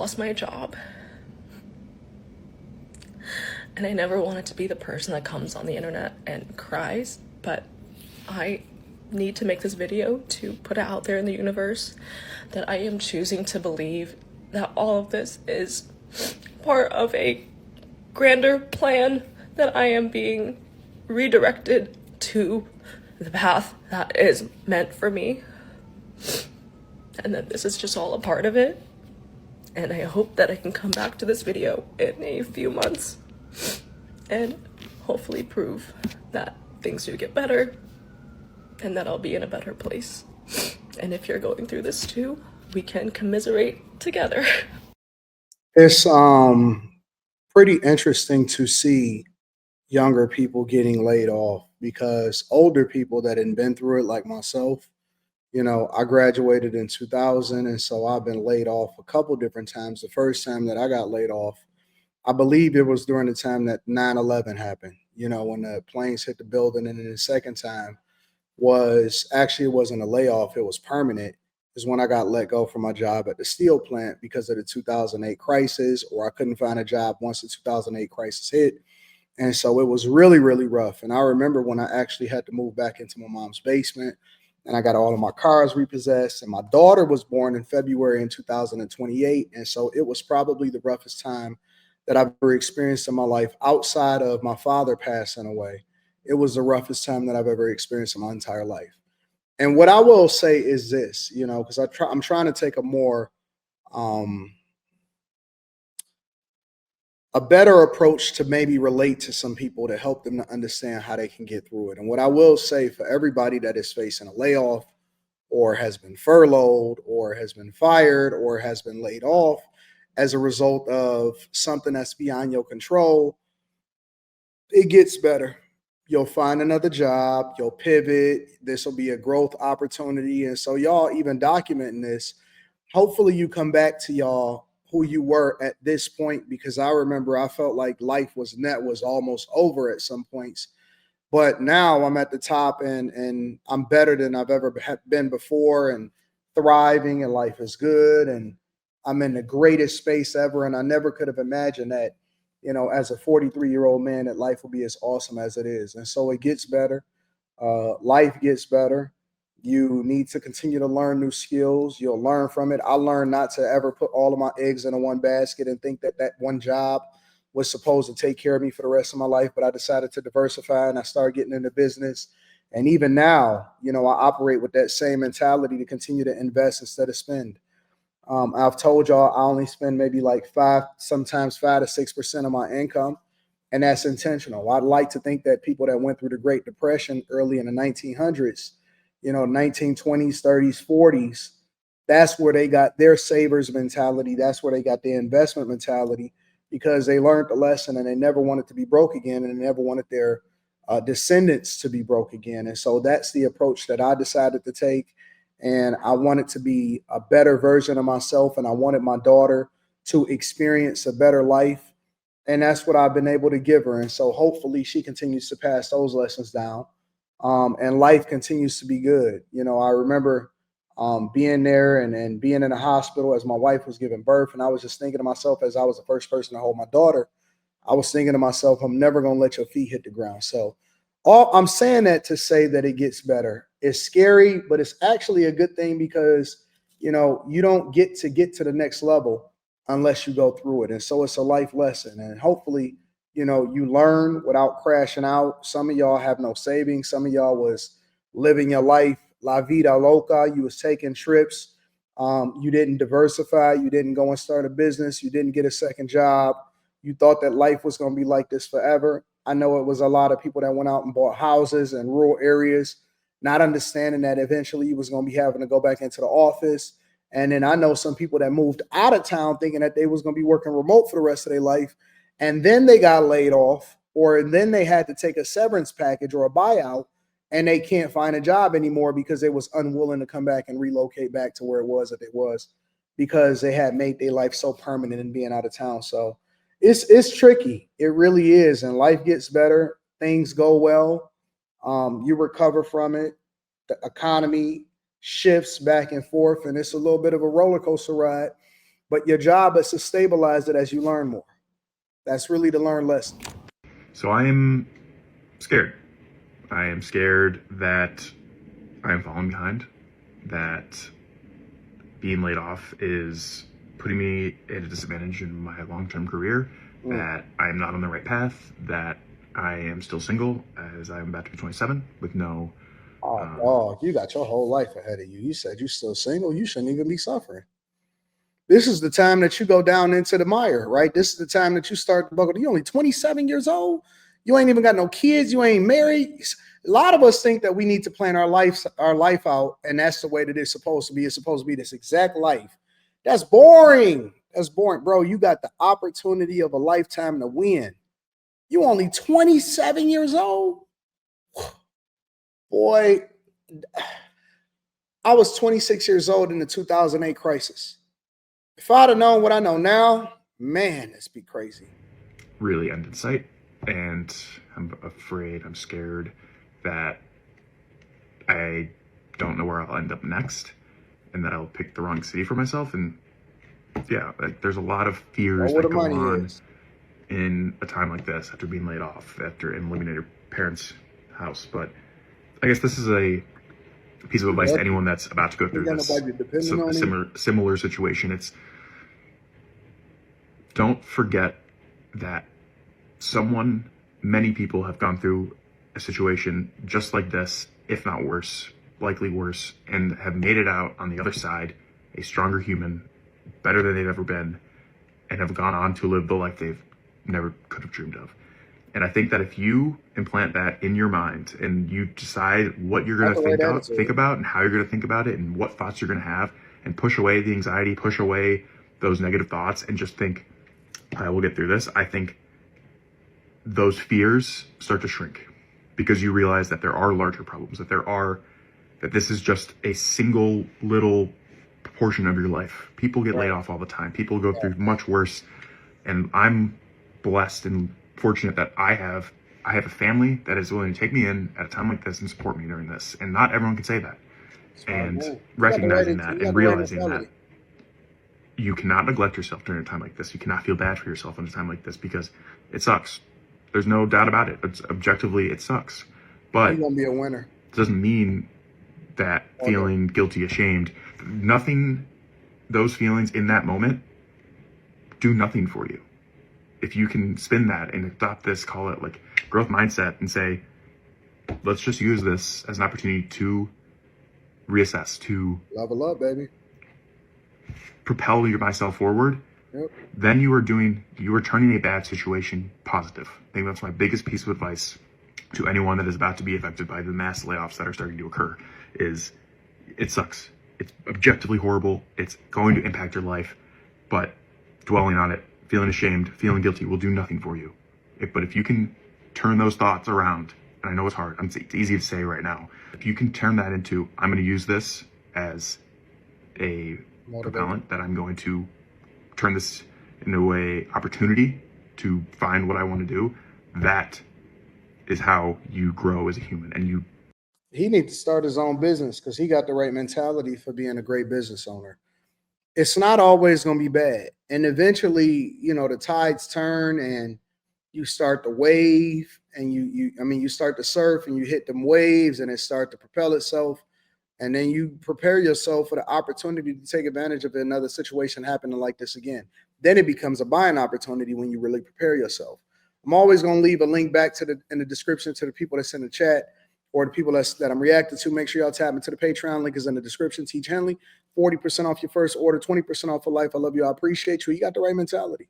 lost my job. And I never wanted to be the person that comes on the internet and cries, but I need to make this video to put it out there in the universe that I am choosing to believe that all of this is part of a grander plan, that I am being redirected to the path that is meant for me, and that this is just all a part of it. And I hope that I can come back to this video in a few months and hopefully prove that things do get better and that I'll be in a better place. And if you're going through this too, we can commiserate together. It's pretty interesting to see younger people getting laid off because older people that hadn't been through it, like myself, I graduated in 2000, and so I've been laid off a couple different times. The first time that I got laid off, I believe it was during the time that 9/11 happened, when the planes hit the building. And then the second time was actually, it wasn't a layoff, it was permanent, is when I got let go from my job at the steel plant because of the 2008 crisis, or I couldn't find a job once the 2008 crisis hit. And so it was really, really rough. And I remember when I actually had to move back into my mom's basement, and I got all of my cars repossessed. And my daughter was born in February in 2028. And so it was probably the roughest time that I've ever experienced in my life outside of my father passing away. It was the roughest time that I've ever experienced in my entire life. And what I will say is this, because I'm trying to take um, a better approach to maybe relate to some people to help them to understand how they can get through it. And what I will say for everybody that is facing a layoff, or has been furloughed, or has been fired, or has been laid off as a result of something that's beyond your control, it gets better. You'll find another job, you'll pivot. This will be a growth opportunity. And so, y'all, even documenting this, hopefully you come back to y'all who you were at this point, because I remember I felt like life was almost over at some points. But now I'm at the top, and I'm better than I've ever been before, and thriving, and life is good, and I'm in the greatest space ever. And I never could have imagined that, as a 43-year-old man, that life will be as awesome as it is. And so it gets better. Life gets better. You need to continue to learn new skills. You'll learn from it. I learned not to ever put all of my eggs in one basket and think that that one job was supposed to take care of me for the rest of my life. But I decided to diversify, and I started getting into business. And even now, I operate with that same mentality to continue to invest instead of spend. I've told y'all I only spend maybe like sometimes 5 to 6% of my income, and that's intentional. I'd like to think that people that went through the Great Depression early in the 1900s, 1920s, 30s, 40s, that's where they got their savers mentality. That's where they got their investment mentality, because they learned the lesson and they never wanted to be broke again, and they never wanted their descendants to be broke again. And so that's the approach that I decided to take. And I wanted to be a better version of myself, and I wanted my daughter to experience a better life. And that's what I've been able to give her. And so hopefully she continues to pass those lessons down, and life continues to be good. I remember being there, and being in the hospital as my wife was giving birth. And I was just thinking to myself, as I was the first person to hold my daughter, I was thinking to myself, I'm never going to let your feet hit the ground. So I'm saying that to say that it gets better. It's scary, but it's actually a good thing, because, you don't get to the next level unless you go through it. And so it's a life lesson. And hopefully, you learn without crashing out. Some of y'all have no savings. Some of y'all was living your life la vida loca. You was taking trips. You didn't diversify. You didn't go and start a business. You didn't get a second job. You thought that life was going to be like this forever. I know it was a lot of people that went out and bought houses in rural areas, not understanding that eventually you was going to be having to go back into the office. And then I know some people that moved out of town thinking that they was going to be working remote for the rest of their life. And then they got laid off, or then they had to take a severance package or a buyout, and they can't find a job anymore because they was unwilling to come back and relocate back to where it was that it was, because they had made their life so permanent in being out of town. So it's tricky. It really is. And life gets better. Things go well. You recover from it. The economy shifts back and forth, and it's a little bit of a roller coaster ride. But your job is to stabilize it as you learn more. That's really the learned lesson. So I am scared. I am scared that I am falling behind, that being laid off is putting me at a disadvantage in my long-term career, that I am not on the right path, that I am still single as I'm about to be 27 with no... Oh, you got your whole life ahead of you. You said you're still single. You shouldn't even be suffering. This is the time that you go down into the mire, right? This is the time that you start to buckle. You're only 27 years old. You ain't even got no kids. You ain't married. A lot of us think that we need to plan our life out, and that's the way that it's supposed to be. It's supposed to be this exact life. That's boring. That's boring, bro. You got the opportunity of a lifetime to win. You only 27 years old. Boy, I was 26 years old in the 2008 crisis. If I'd have known what I know now, man, this be crazy. Really end in sight. And I'm afraid, I'm scared that I don't know where I'll end up next and that I'll pick the wrong city for myself. And yeah, like there's a lot of fears that go on in a time like this after being laid off, after living at your parents' house. But I guess this is a piece of advice to anyone that's about to go through this similar situation. It's don't forget that many people have gone through a situation just like this, if not worse, likely worse, and have made it out on the other side a stronger human, better than they've ever been, and have gone on to live the life they've never could have dreamed of. And I think that if you implant that in your mind and you decide what you're going to think about and how you're going to think about it and what thoughts you're going to have, and push away the anxiety, push away those negative thoughts, and just think, I will get through this, I think those fears start to shrink because you realize that there are larger problems, that this is just a single little portion of your life. People get laid off all the time. People go through much worse. And I'm blessed and fortunate that I have a family that is willing to take me in at a time like this and support me during this. And not everyone can say that. And recognizing that and realizing that you cannot neglect yourself during a time like this. You cannot feel bad for yourself in a time like this because it sucks. There's no doubt about it. It's objectively, it sucks. But you're gonna be a winner. It doesn't mean that feeling guilty, ashamed, those feelings in that moment do nothing for you. If you can spin that and adopt this, call it like growth mindset, and say, let's just use this as an opportunity to reassess, to level up, baby, propel myself forward. Then you are turning a bad situation positive. I think that's my biggest piece of advice to anyone that is about to be affected by the mass layoffs that are starting to occur. Is it sucks. It's objectively horrible. It's going to impact your life, but dwelling on it, feeling ashamed, feeling guilty will do nothing for you. But if you can turn those thoughts around, and I know it's hard, it's easy to say right now, if you can turn that into, I'm going to use this as a propellant, that I'm going to turn this into a opportunity to find what I want to do, that is how you grow as a human. And he needs to start his own business because he got the right mentality for being a great business owner. It's not always going to be bad. And eventually, the tides turn and you start to wave and you start to surf and you hit them waves and it starts to propel itself. And then you prepare yourself for the opportunity to take advantage of another situation happening like this again. Then it becomes a buying opportunity when you really prepare yourself. I'm always going to leave a link back in the description to the people that's in the chat or the people that I'm reacting to. Make sure y'all tap into the Patreon. Link is in the description. Teach Henley, 40% off your first order, 20% off for life. I love you. I appreciate you. You got the right mentality.